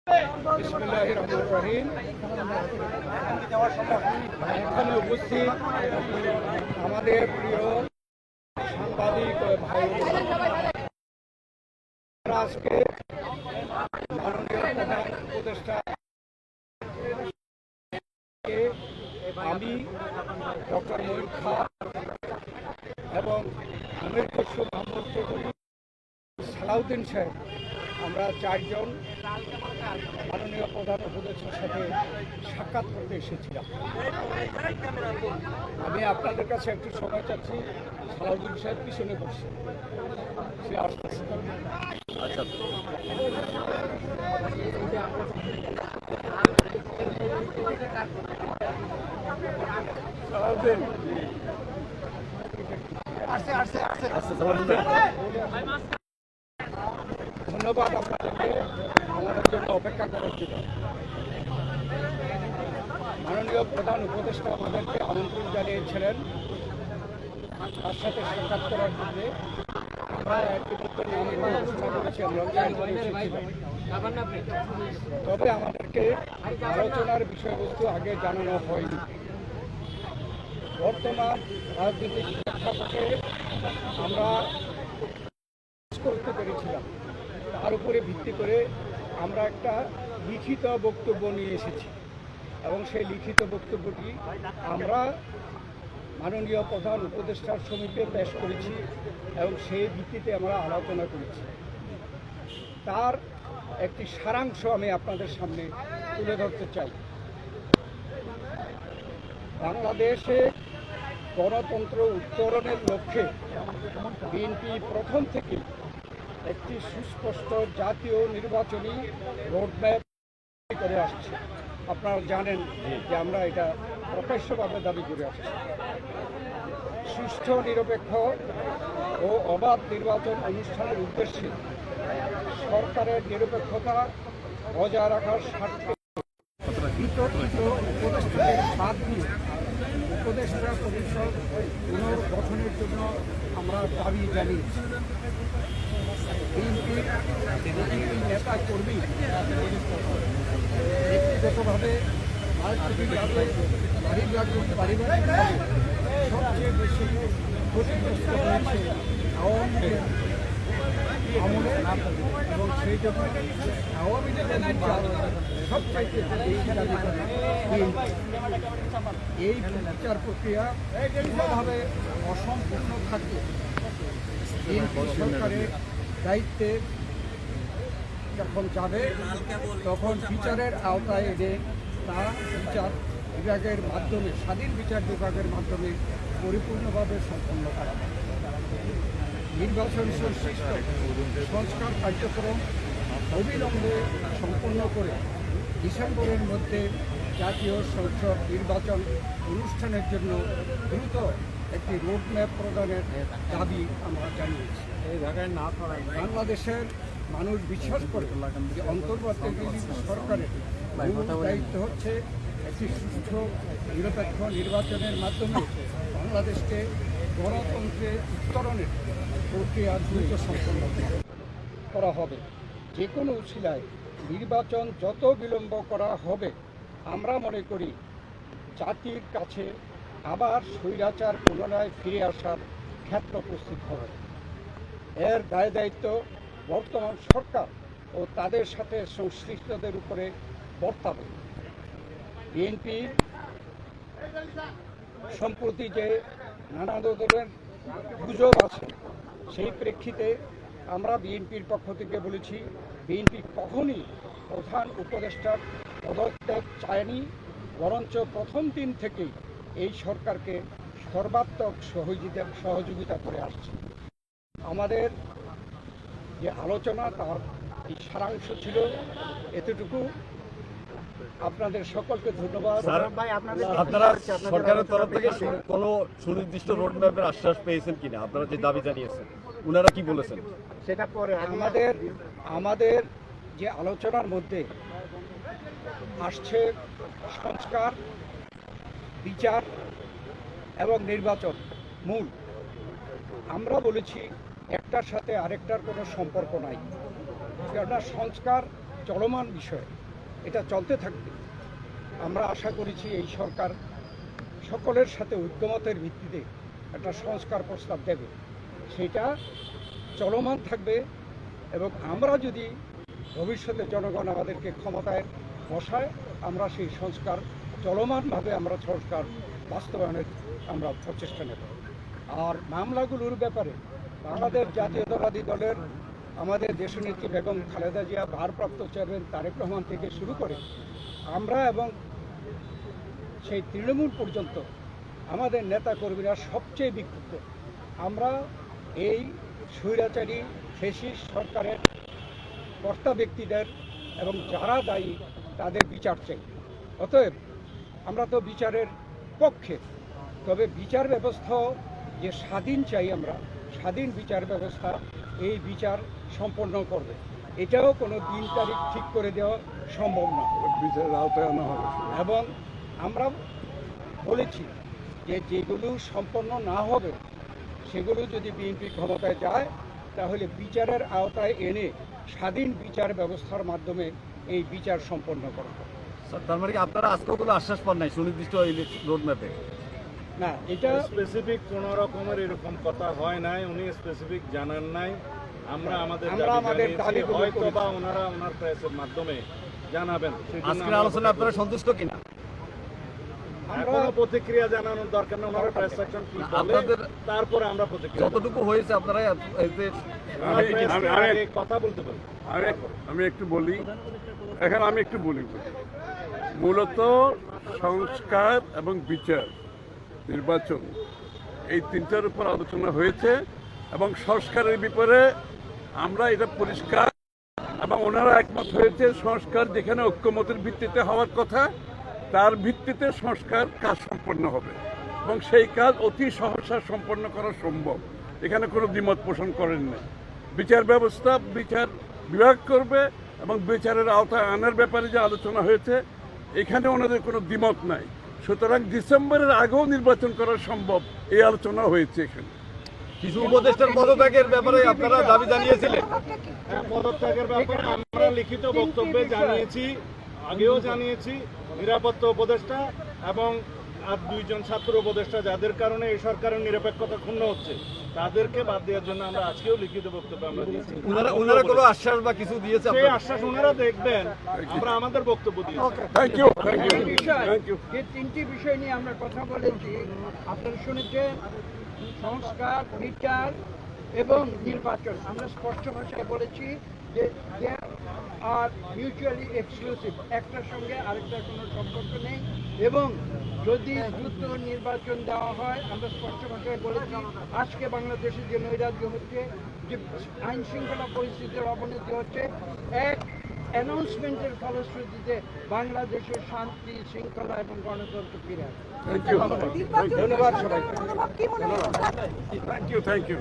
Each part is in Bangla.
বিসমিল্লাহির রহমানির রহিম। এখানে উপস্থিত আমাদের প্রিয় সাংবাদিক ভাই আজকে মাননীয় প্রধান উপদেষ্টা আমি ডক্টর মঈন খান এবং আমির খসরু মাহমুদ চৌধুরী সালাউদ্দিন সাহেব আমরা চারজন মাননীয় প্রধান উপদেষ্টার সাথে সাক্ষাৎ করতে এসেছিলাম। আমি আপনাদের কাছে একটু সময় চাচ্ছি। সালাউদ্দিন সাহেব পিছনে বসছে, সে আসতেছে। আচ্ছা, ধন্যবাদ আপনাদেরকে আমাদের জন্য অপেক্ষা করার জন্য। মাননীয় প্রধান উপদেষ্টা আমাদেরকে আমন্ত্রণ জানিয়েছিলেন তার সাথে সাক্ষাৎ করার জন্য। আমরা ইতিমধ্যে নাম ঘোষণা করেছি, তবে আমাদেরকে আলোচনার বিষয়বস্তু আগে জানানো হয়নি। বর্তমান রাজনৈতিক প্রেক্ষাপটে আমরা করতে পেরেছিলাম, তার উপরে ভিত্তি করে আমরা একটা লিখিত বক্তব্য নিয়ে এসেছি এবং সেই লিখিত বক্তব্যটি আমরা মাননীয় প্রধান উপদেষ্টার সমীপে পেশ করেছি এবং সেই ভিত্তিতে আমরা আলোচনা করেছি। তার একটি সারাংশ আমি আপনাদের সামনে তুলে ধরতে চাই। বাংলাদেশে গণতন্ত্র উত্তরণের লক্ষ্যে বিএনপি প্রথম থেকে একটি সুস্পষ্ট জাতীয় নির্বাচনী রোডম্যাপ করে আসছে। আপনারা জানেন যে আমরা এটা প্রকাশ্যভাবে দাবি করে আসছি। সুষ্ঠু, নিরপেক্ষ ও অবাধ নির্বাচন অনুষ্ঠানের উদ্দেশ্যে সরকারের নিরপেক্ষতা বজায় রাখার স্বার্থে বিতর্কিত উপদেষ্টাদের বাদ দিয়ে উপদেষ্টা পরিষদ পুনর্গঠনের জন্য আমরা দাবি জানিয়েছি। বিএনপির নেতা কর্মী ব্যক্তিগতভাবে রাজনৈতিকভাবে পারিবারিকভাবে সবচেয়ে বেশি ক্ষতিগ্রস্ত হয়েছে আওয়ামী লীগের আমলে এবং সেই জন্য আওয়ামী লীগের বিচার সবচাইতে বেশি দাবি করে এই বিচার প্রক্রিয়া কোনোভাবে অসম্পূর্ণ থাকলে বিএনপি সরকারের দায়িত্বে যখন যাবে তখন বিচারের আওতায় এনে তা বিচার বিভাগের মাধ্যমে, স্বাধীন বিচার বিভাগের মাধ্যমে পরিপূর্ণভাবে সম্পন্ন করা হবে। নির্বাচন সংশ্লিষ্ট সংস্কার কার্যক্রম অবিলম্বে সম্পন্ন করে ডিসেম্বরের মধ্যে জাতীয় সংসদ নির্বাচন অনুষ্ঠানের জন্য দ্রুত একটি রোডম্যাপ প্রদানের দাবি আমরা জানিয়েছি। বাংলাদেশের মানুষ বিশ্বাস করে যে অন্তর্বর্তীকালীন সরকারের দায়িত্ব হচ্ছে একটি সুষ্ঠু নিরপেক্ষ নির্বাচনের মাধ্যমে বাংলাদেশকে গণতন্ত্রে উত্তরণের প্রক্রিয়া দ্রুত সম্পন্ন করা হবে। যে কোনো উছিলায় নির্বাচন যত বিলম্ব করা হবে, আমরা মনে করি জাতির কাছে আবার স্বৈরাচার পুনরায় ফিরে আসার ক্ষেত্র প্রস্তুত হবে। এর দায় দায়িত্ব বর্তমান সরকার ও তাদের সাথে সংশ্লিষ্টদের উপরে বর্তাবে। বিএনপি সম্প্রতি যে নানা ধরনের গুজব আছে, সেই প্রেক্ষিতে আমরা বিএনপির পক্ষ থেকে বলেছি, বিএনপি কখনই প্রধান উপদেষ্টার পদত্যাগ চায়নি, বরঞ্চ প্রথম দিন থেকেই এই সরকারকে সর্বাত্মক সহযোগিতা করে আসছে। আমাদের যে আলোচনা তার এই সারাংশ ছিল এতটুকু। আপনাদের সকলকে ধন্যবাদ। আপনারা সরকারের তরফ থেকে কোনো সুনির্দিষ্ট রোডম্যাপের আশ্বাস পেয়েছেন কিনা? আপনারা যে দাবি জানিয়েছেন, ওনারা কি বলেছেন সেটা পরে। আমাদের যে আলোচনার মধ্যে আসছে সংস্কার, বিচার এবং নির্বাচন মূল। আমরা বলেছি একটার সাথে আরেকটার কোনো সম্পর্ক নাই, কেননা সংস্কার চলমান বিষয়, এটা চলতে থাকবে। আমরা আশা করেছি এই সরকার সকলের সাথে ঐক্যমতের ভিত্তিতে একটা সংস্কার প্রস্তাব দেবে, সেটা চলমান থাকবে। এবং আমরা যদি ভবিষ্যতে জনগণ আমাদেরকে ক্ষমতায় বসায়, আমরা সেই সংস্কার চলমানভাবে আমরা সংস্কার বাস্তবায়নের আমরা প্রচেষ্টা নেব। আর মামলাগুলোর ব্যাপারে বাংলাদেশ জাতীয়তাবাদী দলের আমাদের দেশনেত্রী বেগম খালেদা জিয়া, ভারপ্রাপ্ত চেয়ারম্যান তারেক রহমান থেকে শুরু করে আমরা এবং সেই তৃণমূল পর্যন্ত আমাদের নেতাকর্মীরা সবচেয়ে বিক্ষুব্ধ। আমরা এই স্বৈরাচারী ফ্যাসিস্ট সরকারের কর্তা ব্যক্তিদের এবং যারা দায়ী তাদের বিচার চাই। অতএব আমরা তো বিচারের পক্ষে, তবে বিচার ব্যবস্থা যে স্বাধীন চাই, আমরা স্বাধীন বিচার ব্যবস্থা এই বিচার সম্পন্ন করবে। এটাও কোনো দিন তারিখ ঠিক করে দেওয়া সম্ভব না, বিচারের আওতায় আনা হবে। এবং আমরা বলেছি যে যেগুলো সম্পন্ন না হবে সেগুলো যদি বিএনপি ক্ষমতায় যায় তাহলে বিচারের আওতায় এনে স্বাধীন বিচার ব্যবস্থার মাধ্যমে এই বিচার সম্পন্ন করা হবে। স্যার, তার মানে কি আপনারা আজকেও কোনো আশ্বাস পান নাই সুনির্দিষ্ট রোড ম্যাপে? না, এটা স্পেসিফিক কোন রকমের এরকম কথা হয় নাই, উনি স্পেসিফিক জানান নাই। আমরা আমাদের দাবি হয়তো বা ওনারা ওনার প্রেসের মাধ্যমে জানাবেন। আজকের আলোচনা আপনারা সন্তুষ্ট কিনা? এখনো প্রতিক্রিয়া জানানোর দরকার নেই, ওনারা প্রেস সেকশন কি বলে আপনাদের তারপরে আমরা প্রতিক্রিয়া যতটুকু হয়েছে আপনারা এতে কথা বলতে পারি। আমি একটু বলি, এখানে আমি একটু বলি, মূলত সংস্কার এবং বিচার, নির্বাচন, এই তিনটার উপর আলোচনা হয়েছে এবং সংস্কারের ব্যাপারে আমরা এটা পরিষ্কার এবং ওনারা একমত হয়েছে সংস্কার যেখানে ঐক্যমতের ভিত্তিতে হওয়ার কথা তার ভিত্তিতে সংস্কার কাজ সম্পন্ন হবে এবং সেই কাজ অতি সহসা সম্পন্ন করা সম্ভব। এখানে কোনো দ্বিমত পোষণ করেন না। বিচার ব্যবস্থা বিচার বিভাগ করবে এবং বিচারের আওতায় আনার ব্যাপারে যে আলোচনা হয়েছে এখানে ওনাদের কোনো দ্বিমত নাই। সুতরাং ডিসেম্বরের আগেও নির্বাচন করা সম্ভব, এই আলোচনা হয়েছে এখানে। কিছু উপদেষ্টার পদত্যাগের ব্যাপারে আপনারা দাবি জানিয়েছিলেন। পদত্যাগের ব্যাপারে আমরা লিখিত বক্তব্যে জানিয়েছি, আগেও জানিয়েছি। নিরাপত্তা উপদেষ্টা এবং আর দুইজন ছাত্র উপদেষ্টা যাদের কারণে এই সরকারের নিরপেক্ষতা ক্ষুণ্ণ হচ্ছে তাদেরকে বাদ দেওয়ার জন্য আমরা আজকেও লিখিত বক্তব্য আমরা দিয়েছি। ওনারা কোনো আশ্বাস বা কিছু দিয়েছে? সেই আশ্বাস ওনারা দেখবেন, আমরা আমাদের বক্তব্য দিয়েছি। Thank you, thank you, thank you. যে তিনটি বিষয় নিয়ে আমরা কথা বলেছি আপনারা শুনেছেন, সংস্কার, বিচার এবং নির্বাচন। আমরা স্পষ্ট ভাষায় বলেছি যে আর মিউচুয়ালি এক্সক্লুসিভ, একটার সঙ্গে আরেকটার কোনো সম্পর্ক নেই। এবং যদি দ্রুত নির্বাচন দেওয়া হয়, আমরা স্পষ্ট ভাষায় বলেছি আজকে বাংলাদেশে যে নৈরাজ্য হচ্ছে, যে আইন শৃঙ্খলা পরিস্থিতির অবনতি হচ্ছে, এক অ্যানাউন্সমেন্টের ফলশ্রুতিতে বাংলাদেশের শান্তি, শৃঙ্খলা এবং গণতন্ত্র ফিরে আসে। থ্যাংক ইউ, ধন্যবাদ সবাইকে। Thank you, thank you.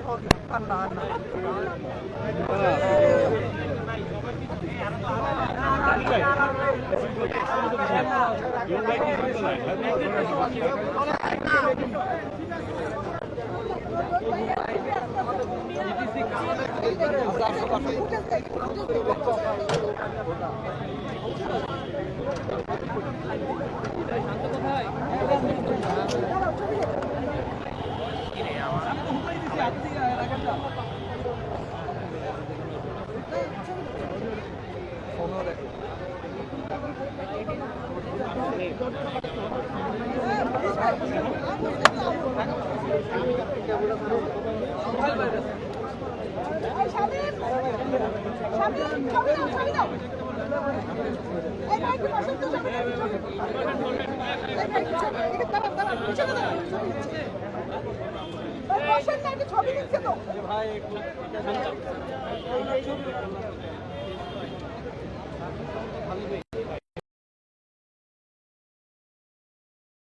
ছবি দিচ্ছে তো